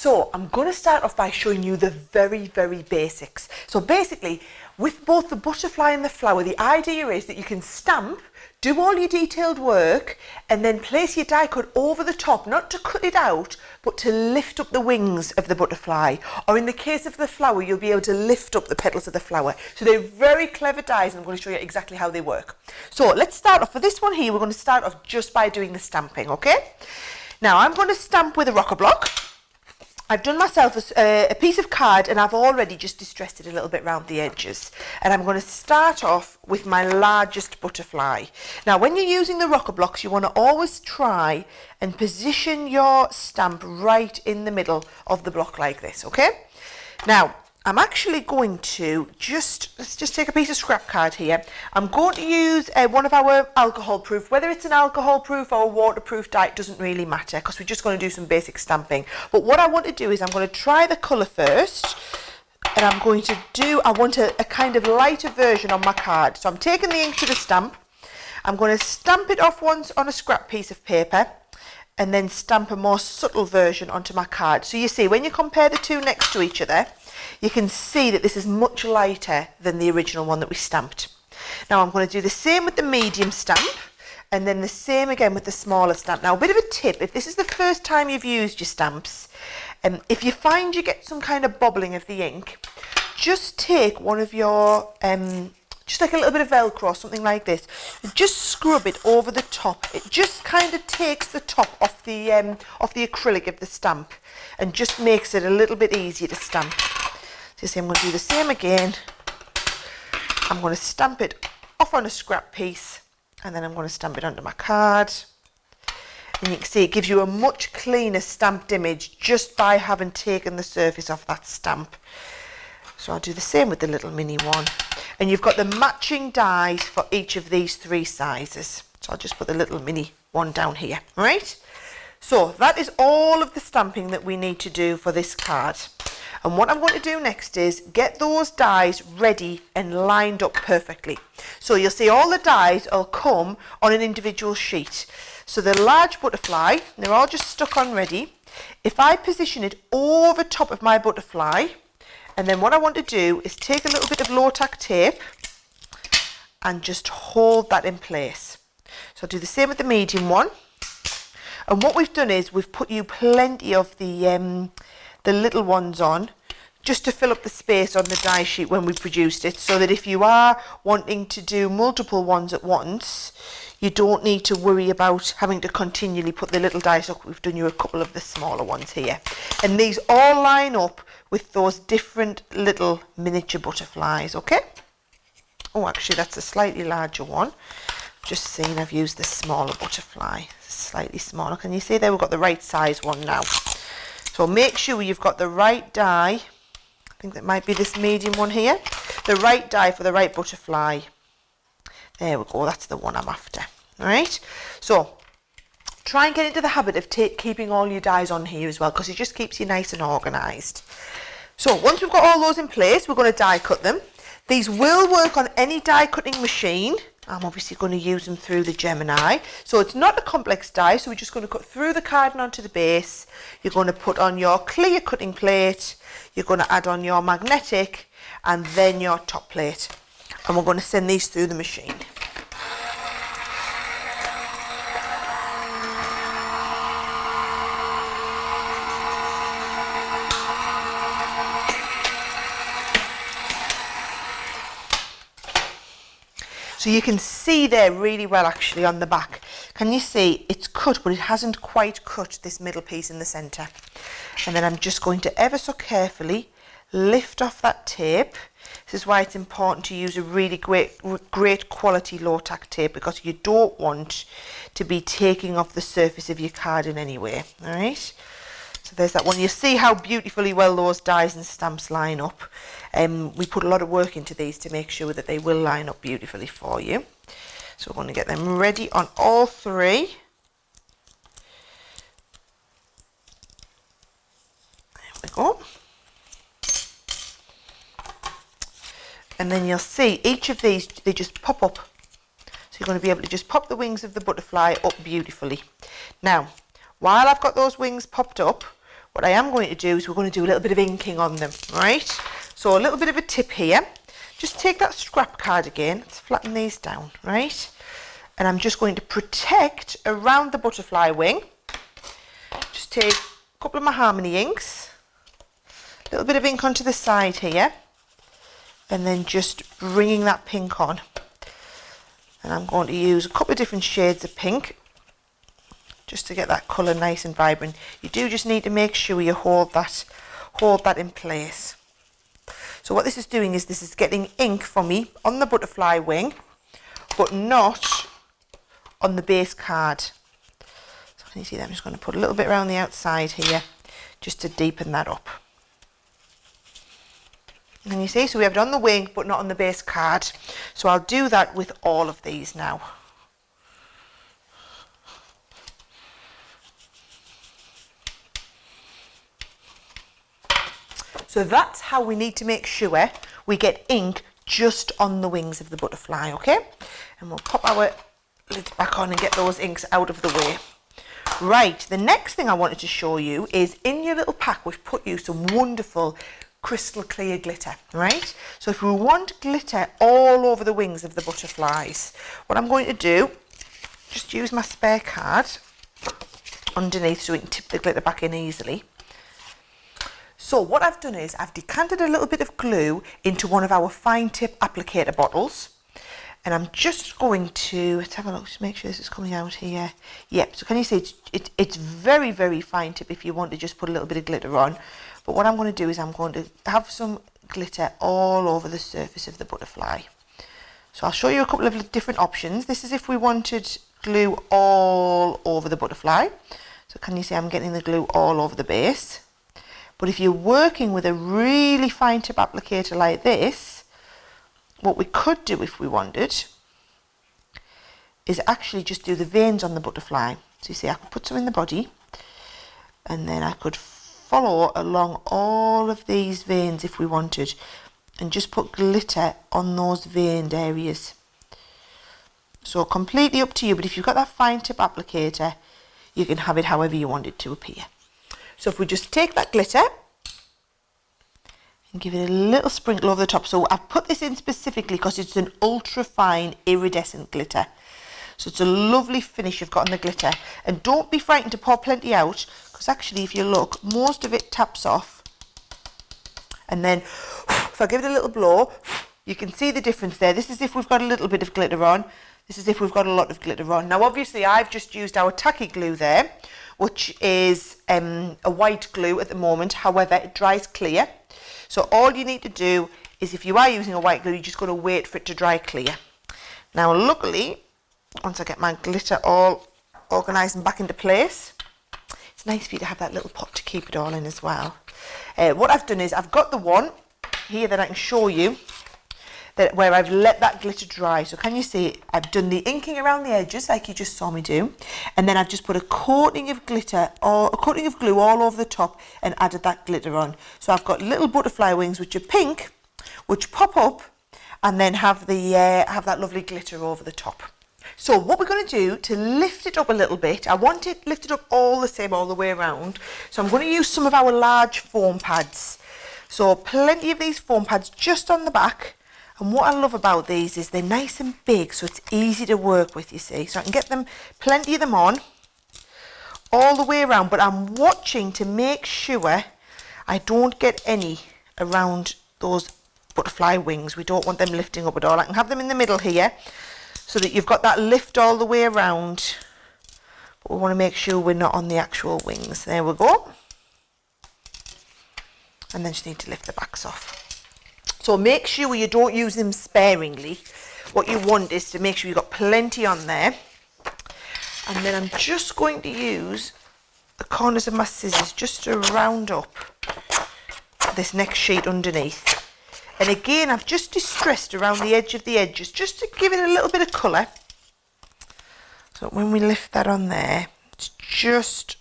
So I'm going to start off by showing you the very, very basics. So basically, with both the butterfly and the flower, the idea is that you can stamp, do all your detailed work, and then place your die cut over the top, not to cut it out, but to lift up the wings of the butterfly. Or in the case of the flower, you'll be able to lift up the petals of the flower. So they're very clever dies, and I'm going to show you exactly how they work. So let's start off. For this one here, we're going to start off just by doing the stamping, okay? Now I'm going to stamp with a rocker block. I've done myself a piece of card, and I've already just distressed it a little bit around the edges. And I'm going to start off with my largest butterfly. Now, when you're using the rocker blocks, you want to always try and position your stamp right in the middle of the block like this, okay? Now, I'm actually going to let's just take a piece of scrap card here. I'm going to use one of our alcohol proof, whether it's an alcohol proof or a waterproof die, it doesn't really matter, because we're just going to do some basic stamping. But what I want to do is I'm going to try the colour first, and I want a kind of lighter version on my card. So I'm taking the ink to the stamp, I'm going to stamp it off once on a scrap piece of paper, and then stamp a more subtle version onto my card. So you see, when you compare the two next to each other, you can see that this is much lighter than the original one that we stamped. Now I'm going to do the same with the medium stamp, and then the same again with the smaller stamp. Now, a bit of a tip, if this is the first time you've used your stamps, if you find you get some kind of bobbling of the ink, just take one of your, just like a little bit of Velcro or something like this, and just scrub it over the top. It just kind of takes the top off the acrylic of the stamp and just makes it a little bit easier to stamp. So you see, I'm going to do the same again. I'm going to stamp it off on a scrap piece, and then I'm going to stamp it onto my card. And you can see it gives you a much cleaner stamped image just by having taken the surface off that stamp. So I'll do the same with the little mini one. And you've got the matching dies for each of these three sizes. So I'll just put the little mini one down here, all right? So that is all of the stamping that we need to do for this card. And what I'm going to do next is get those dies ready and lined up perfectly. So you'll see all the dies will come on an individual sheet. So the large butterfly, they're all just stuck on ready. If I position it over top of my butterfly, and then what I want to do is take a little bit of low-tack tape and just hold that in place. So I'll do the same with the medium one. And what we've done is we've put you plenty of the little ones on, just to fill up the space on the die sheet when we produced it, so that if you are wanting to do multiple ones at once, you don't need to worry about having to continually put the little dies up. We've done you a couple of the smaller ones here. And these all line up with those different little miniature butterflies, okay? Oh, actually that's a slightly larger one. Just seeing I've used the smaller butterfly, slightly smaller. Can you see there we've got the right size one now? So make sure you've got the right die. I think that might be this medium one here. The right die for the right butterfly. There we go, that's the one I'm after. All right, so try and get into the habit of keeping all your dies on here as well, because it just keeps you nice and organised. So once we've got all those in place, we're going to die cut them. These will work on any die cutting machine. I'm obviously going to use them through the Gemini. So it's not a complex die, so we're just going to cut through the card and onto the base. You're going to put on your clear cutting plate, you're going to add on your magnetic, and then your top plate. And we're going to send these through the machine. So you can see there really well actually on the back. Can you see it's cut, but it hasn't quite cut this middle piece in the centre. And then I'm just going to ever so carefully lift off that tape. This is why it's important to use a really great quality low-tack tape, because you don't want to be taking off the surface of your card in any way. All right. So there's that one. You see how beautifully well those dies and stamps line up. We put a lot of work into these to make sure that they will line up beautifully for you. So we're going to get them ready on all three. There we go. And then you'll see each of these, they just pop up. So you're going to be able to just pop the wings of the butterfly up beautifully. Now, while I've got those wings popped up, what I am going to do is we're going to do a little bit of inking on them, right? So a little bit of a tip here. Just take that scrap card again, let's flatten these down, right? And I'm just going to protect around the butterfly wing. Just take a couple of my Harmony inks, a little bit of ink onto the side here, and then just bringing that pink on. And I'm going to use a couple of different shades of pink just to get that colour nice and vibrant. You do just need to make sure you hold that in place. So what this is doing is this is getting ink for me on the butterfly wing, but not on the base card. So can you see that? I'm just going to put a little bit around the outside here just to deepen that up. And you see, so we have it on the wing but not on the base card. So I'll do that with all of these now. So that's how we need to make sure we get ink just on the wings of the butterfly, okay? And we'll pop our lids back on and get those inks out of the way. Right, the next thing I wanted to show you is in your little pack we've put you some wonderful crystal clear glitter, right? So if we want glitter all over the wings of the butterflies, what I'm going to do, just use my spare card underneath so we can tip the glitter back in easily. So what I've done is I've decanted a little bit of glue into one of our fine tip applicator bottles, and I'm just going to, let's have a look, just make sure this is coming out here. Yep, so can you see it's very, very fine tip if you want to just put a little bit of glitter on. But what I'm going to do is I'm going to have some glitter all over the surface of the butterfly. So I'll show you a couple of different options. This is if we wanted glue all over the butterfly. So can you see I'm getting the glue all over the base? But if you're working with a really fine tip applicator like this, what we could do if we wanted is actually just do the veins on the butterfly. So you see I could put some in the body and then I could follow along all of these veins if we wanted and just put glitter on those veined areas. So completely up to you, but if you've got that fine tip applicator you can have it however you want it to appear. So if we just take that glitter and give it a little sprinkle over the top. So I've put this in specifically because it's an ultrafine iridescent glitter. So it's a lovely finish you've got on the glitter. And don't be frightened to pour plenty out, because actually if you look, most of it taps off. And then if I give it a little blow, you can see the difference there. This is if we've got a little bit of glitter on. This is if we've got a lot of glitter on. Now obviously I've just used our tacky glue there, which is a white glue at the moment. However, it dries clear. So all you need to do is, if you are using a white glue, you're just going to wait for it to dry clear. Now luckily, once I get my glitter all organised and back into place, it's nice for you to have that little pot to keep it all in as well. What I've done is I've got the one here that I can show you that where I've let that glitter dry. So can you see I've done the inking around the edges like you just saw me do, and then I've just put a coating of glitter or a coating of glue all over the top and added that glitter on. So I've got little butterfly wings which are pink, which pop up and then have the have that lovely glitter over the top. So what we're going to do to lift it up a little bit, I want it lifted up all the same all the way around. So I'm going to use some of our large foam pads. So plenty of these foam pads just on the back. And what I love about these is they're nice and big, so it's easy to work with, you see. So I can get them, plenty of them on, all the way around. But I'm watching to make sure I don't get any around those butterfly wings. We don't want them lifting up at all. I can have them in the middle here, so that you've got that lift all the way around. But we want to make sure we're not on the actual wings. There we go. And then just need to lift the backs off. So make sure you don't use them sparingly. What you want is to make sure you've got plenty on there. And then I'm just going to use the corners of my scissors just to round up this next sheet underneath. And again, I've just distressed around the edge of the edges just to give it a little bit of colour. So when we lift that on there, it's just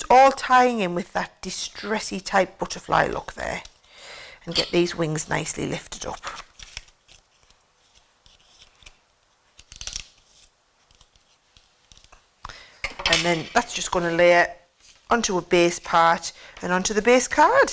all tying in with that distressy type butterfly look there. And get these wings nicely lifted up. And then that's just going to layer onto a base part and onto the base card.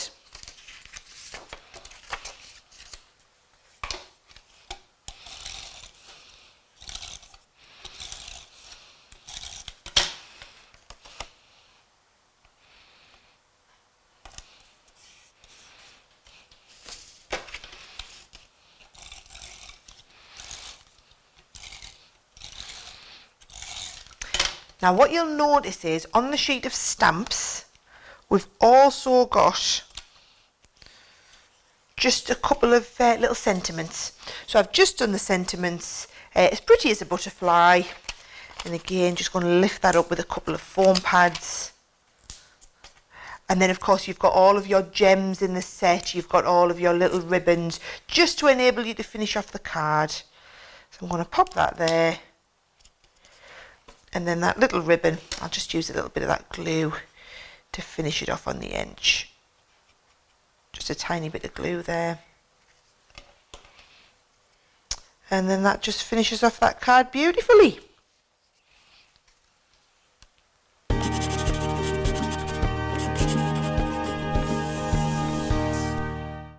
Now what you'll notice is on the sheet of stamps we've also got just a couple of little sentiments. So I've just done the sentiments as pretty as a butterfly, and again just going to lift that up with a couple of foam pads. And then of course you've got all of your gems in the set, you've got all of your little ribbons just to enable you to finish off the card. So I'm going to pop that there. And then that little ribbon, I'll just use a little bit of that glue to finish it off on the edge. Just a tiny bit of glue there. And then that just finishes off that card beautifully.